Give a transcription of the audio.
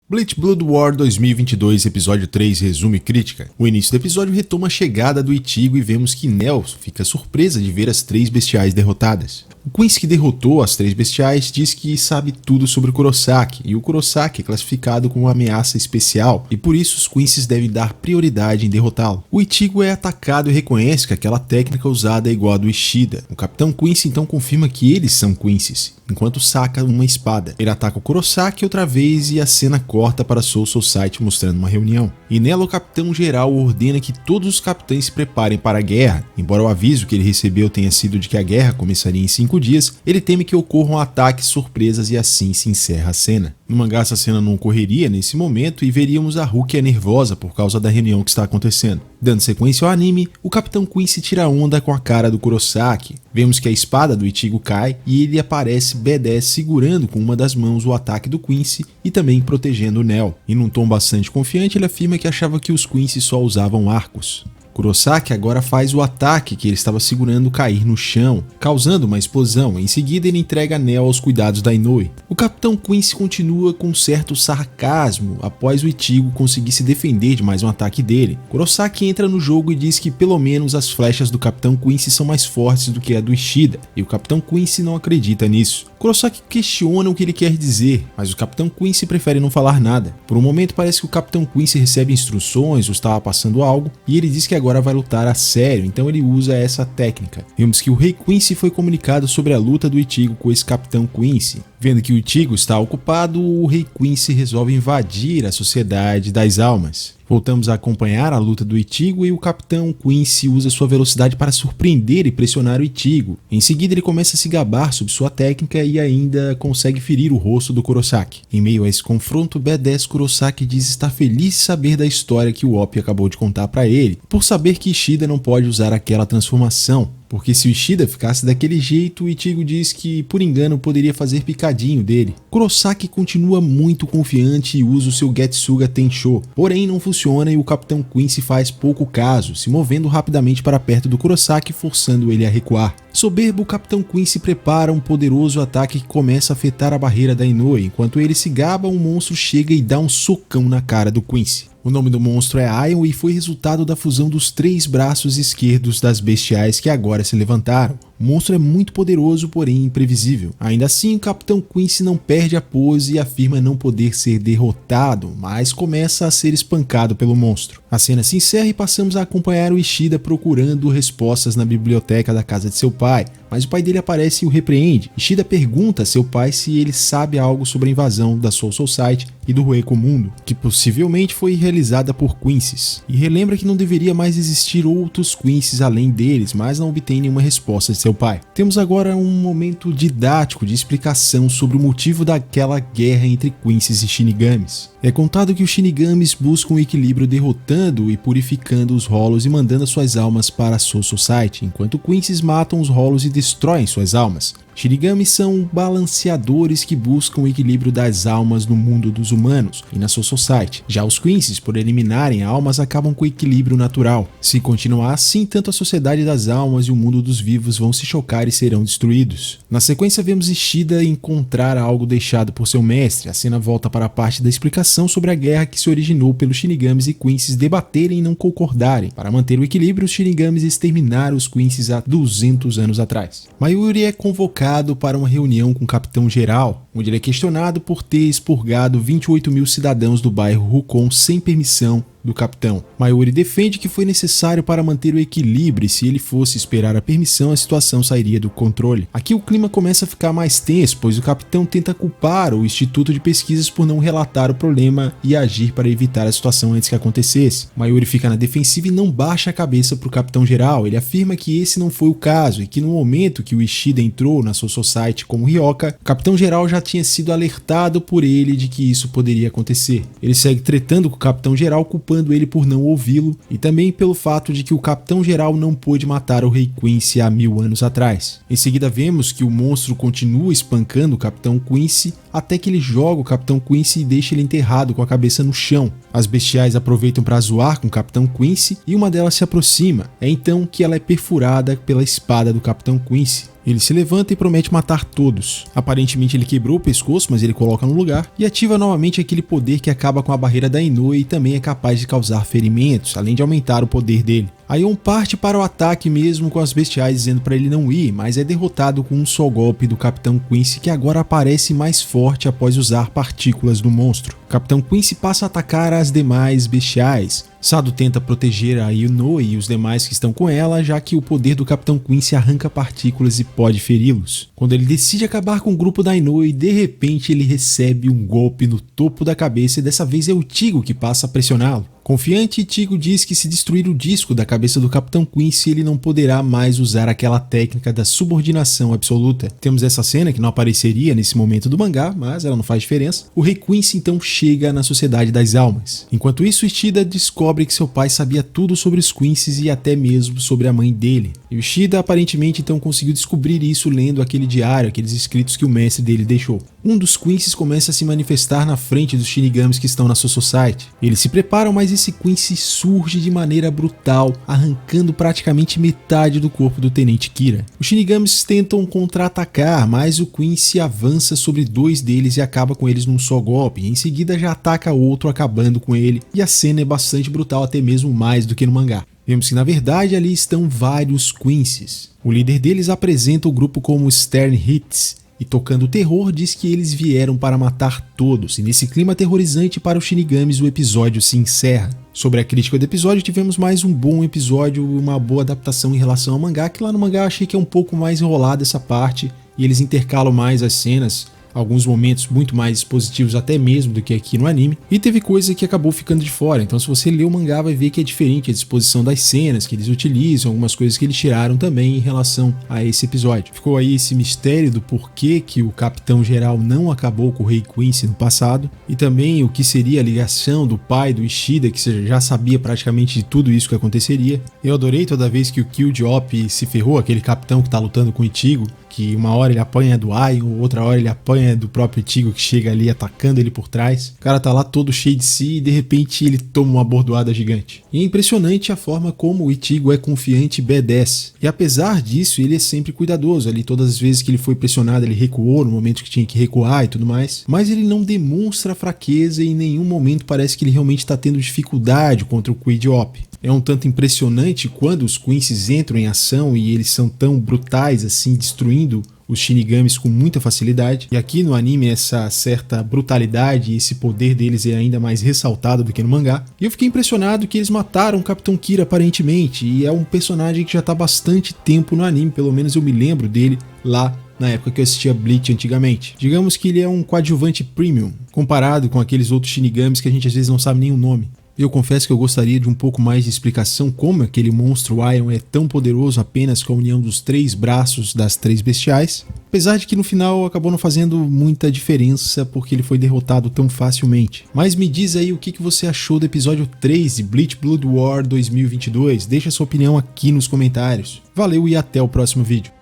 Bleach Blood War 2022, episódio 3, resumo e crítica. O início do episódio retoma a chegada do Ichigo e vemos que Nel fica surpresa de ver as três bestiais derrotadas. O Quincy que derrotou as três bestiais diz que sabe tudo sobre o Kurosaki, e o Kurosaki é classificado como uma ameaça especial, e por isso os Quincy's devem dar prioridade em derrotá-lo. O Ichigo é atacado e reconhece que aquela técnica usada é igual a do Ishida. O Capitão Quincy então confirma que eles são Quincy's, enquanto saca uma espada. Ele ataca o Kurosaki outra vez e a cena corta para Soul Society mostrando uma reunião. E nela o Capitão Geral ordena que todos os capitães se preparem para a guerra. Embora o aviso que ele recebeu tenha sido de que a guerra começaria em 5 dias, ele teme que ocorram ataques surpresas e assim se encerra a cena. No mangá essa cena não ocorreria nesse momento e veríamos a Rukia nervosa por causa da reunião que está acontecendo. Dando sequência ao anime, o Capitão Quincy tira onda com a cara do Kurosaki. Vemos que a espada do Ichigo cai e ele aparece B10 segurando com uma das mãos o ataque do Quincy e também protegendo o Nel. E num tom bastante confiante ele afirma que achava que os Quincy só usavam arcos. Kurosaki agora faz o ataque que ele estava segurando cair no chão, causando uma explosão. Em seguida ele entrega Nel aos cuidados da Inoue. O Capitão Quincy continua com certo sarcasmo após o Ichigo conseguir se defender de mais um ataque dele. Kurosaki entra no jogo e diz que pelo menos as flechas do Capitão Quincy são mais fortes do que a do Ishida, e o Capitão Quincy não acredita nisso. Kurosaki questiona o que ele quer dizer, mas o Capitão Quincy prefere não falar nada. Por um momento parece que o Capitão Quincy recebe instruções ou estava passando algo, e ele diz que agora vai lutar a sério, então ele usa essa técnica. Vemos que o Rei Quincy foi comunicado sobre a luta do Ichigo com esse Capitão Quincy. Vendo que o Ichigo está ocupado, o Rei Quincy resolve invadir a Sociedade das Almas. Voltamos a acompanhar a luta do Ichigo e o Capitão Quincy usa sua velocidade para surpreender e pressionar o Ichigo. Em seguida ele começa a se gabar sobre sua técnica e ainda consegue ferir o rosto do Kurosaki. Em meio a esse confronto, B10 Kurosaki diz estar feliz de saber da história que o Oppie acabou de contar para ele, por saber que Ishida não pode usar aquela transformação. Porque se o Ishida ficasse daquele jeito, o Ichigo diz que por engano poderia fazer picadinho dele. Kurosaki continua muito confiante e usa o seu Getsuga Tensho, porém não funciona e o Capitão Quincy faz pouco caso, se movendo rapidamente para perto do Kurosaki, forçando ele a recuar. Soberbo, o Capitão Quincy prepara um poderoso ataque que começa a afetar a barreira da Inoue. Enquanto ele se gaba, um monstro chega e dá um socão na cara do Quincy. O nome do monstro é Ion e foi resultado da fusão dos 3 braços esquerdos das bestiais que agora se levantaram. O monstro é muito poderoso, porém imprevisível. Ainda assim, o Capitão Quincy não perde a pose e afirma não poder ser derrotado, mas começa a ser espancado pelo monstro. A cena se encerra e passamos a acompanhar o Ishida procurando respostas na biblioteca da casa de seu pai, mas o pai dele aparece e o repreende. Ishida pergunta a seu pai se ele sabe algo sobre a invasão da Soul Society e do Hueco Mundo, que possivelmente foi realizada por Quincy's, e relembra que não deveria mais existir outros Quincy's além deles, mas não obtém nenhuma resposta de seu pai. Temos agora um momento didático de explicação sobre o motivo daquela guerra entre Quincy's e Shinigamis. É contado que os Shinigamis buscam o equilíbrio derrotando e purificando os Hollows e mandando suas almas para a Soul Society, enquanto Quincy's matam os Hollows e destroem suas almas. Shinigamis são balanceadores que buscam o equilíbrio das almas no mundo dos humanos e na Soul Society. Já os Quincy's, por eliminarem almas, acabam com o equilíbrio natural. Se continuar assim, tanto a Sociedade das Almas e o mundo dos vivos vão se chocar e serão destruídos. Na sequência vemos Ishida encontrar algo deixado por seu mestre. A cena volta para a parte da explicação sobre a guerra que se originou pelos Shinigamis e Quincy's debaterem e não concordarem. Para manter o equilíbrio, os Shinigamis exterminaram os Quincy's há 200 anos atrás. Mayuri é convocado para uma reunião com o Capitão Geral, onde ele é questionado por ter expurgado 28 mil cidadãos do bairro Rukon sem permissão do capitão. Mayuri defende que foi necessário para manter o equilíbrio e se ele fosse esperar a permissão, a situação sairia do controle. Aqui o clima começa a ficar mais tenso, pois o capitão tenta culpar o Instituto de Pesquisas por não relatar o problema e agir para evitar a situação antes que acontecesse. Mayuri fica na defensiva e não baixa a cabeça para o Capitão Geral. Ele afirma que esse não foi o caso e que no momento que o Ishida entrou na Soul Society como Ryoka, o Capitão Geral já tinha sido alertado por ele de que isso poderia acontecer. Ele segue tretando com o Capitão Geral, culpando ele por não ouvi-lo e também pelo fato de que o Capitão Geral não pôde matar o Rei Quincy há 1000 anos atrás. Em seguida vemos que o monstro continua espancando o Capitão Quincy até que ele joga o Capitão Quincy e deixa ele enterrado com a cabeça no chão. As bestiais aproveitam para zoar com o Capitão Quincy e uma delas se aproxima. É então que ela é perfurada pela espada do Capitão Quincy. Ele se levanta e promete matar todos. Aparentemente ele quebrou o pescoço, mas ele coloca no lugar e ativa novamente aquele poder que acaba com a barreira da Inoue e também é capaz de causar ferimentos, além de aumentar o poder dele. Aion parte para o ataque mesmo com as bestiais dizendo para ele não ir, mas é derrotado com um só golpe do Capitão Quincy, que agora aparece mais forte após usar partículas do monstro. O Capitão Quincy passa a atacar as demais bestiais. Sado tenta proteger a Inoue e os demais que estão com ela, já que o poder do Capitão Quincy arranca partículas e pode feri-los. Quando ele decide acabar com o grupo da Inoue, de repente ele recebe um golpe no topo da cabeça e dessa vez é o Ichigo que passa a pressioná-lo. Confiante, Ichigo diz que se destruir o disco da cabeça do Capitão Quincy, ele não poderá mais usar aquela técnica da subordinação absoluta. Temos essa cena que não apareceria nesse momento do mangá, mas ela não faz diferença. O Rei Quincy então chega na Sociedade das Almas. Enquanto isso, Ishida descobre que seu pai sabia tudo sobre os Quincy's e até mesmo sobre a mãe dele. E o Ishida aparentemente então conseguiu descobrir isso lendo aquele diário, aqueles escritos que o mestre dele deixou. Um dos Quincy's começa a se manifestar na frente dos Shinigamis que estão na Soul Society. Eles se preparam, mas esse Quincy surge de maneira brutal, arrancando praticamente metade do corpo do Tenente Kira. Os Shinigamis tentam contra-atacar, mas o Quincy avança sobre dois deles e acaba com eles num só golpe. Em seguida já ataca outro, acabando com ele, e a cena é bastante brutal, até mesmo mais do que no mangá. Vemos que na verdade ali estão vários Quincy's. O líder deles apresenta o grupo como Stern Hits, e tocando terror diz que eles vieram para matar todos, e nesse clima aterrorizante para os Shinigamis o episódio se encerra. Sobre a crítica do episódio, tivemos mais um bom episódio e uma boa adaptação em relação ao mangá, que lá no mangá eu achei que é um pouco mais enrolada essa parte, e eles intercalam mais as cenas, alguns momentos muito mais expositivos até mesmo do que aqui no anime, e teve coisa que acabou ficando de fora, então se você ler o mangá vai ver que é diferente a disposição das cenas que eles utilizam, algumas coisas que eles tiraram também em relação a esse episódio. Ficou aí esse mistério do porquê que o Capitão Geral não acabou com o Rei Quincy no passado, e também o que seria a ligação do pai do Ishida, que já sabia praticamente de tudo isso que aconteceria. Eu adorei toda vez que o Killjoy se ferrou, aquele capitão que tá lutando com o Ichigo, que uma hora ele apanha do Aion, outra hora ele apanha do próprio Ichigo que chega ali atacando ele por trás. O cara tá lá todo cheio de si e de repente ele toma uma bordoada gigante. E é impressionante a forma como o Ichigo é confiante e badass. E apesar disso, ele é sempre cuidadoso. Ali todas as vezes que ele foi pressionado, ele recuou no momento que tinha que recuar e tudo mais. Mas ele não demonstra fraqueza e em nenhum momento parece que ele realmente está tendo dificuldade contra o Killjoy. É um tanto impressionante quando os Quincy's entram em ação e eles são tão brutais assim, destruindo os Shinigamis com muita facilidade. E aqui no anime essa certa brutalidade e esse poder deles é ainda mais ressaltado do que no mangá. E eu fiquei impressionado que eles mataram o Capitão Kira aparentemente, e é um personagem que já está há bastante tempo no anime, pelo menos eu me lembro dele lá na época que eu assistia Bleach antigamente. Digamos que ele é um coadjuvante premium, comparado com aqueles outros Shinigamis que a gente às vezes não sabe nem o nome. Eu confesso que eu gostaria de um pouco mais de explicação como aquele monstro Aion é tão poderoso apenas com a união dos 3 braços das 3 bestiais, apesar de que no final acabou não fazendo muita diferença porque ele foi derrotado tão facilmente. Mas me diz aí o que você achou do episódio 3 de Bleach Blood War 2022, deixa sua opinião aqui nos comentários. Valeu e até o próximo vídeo.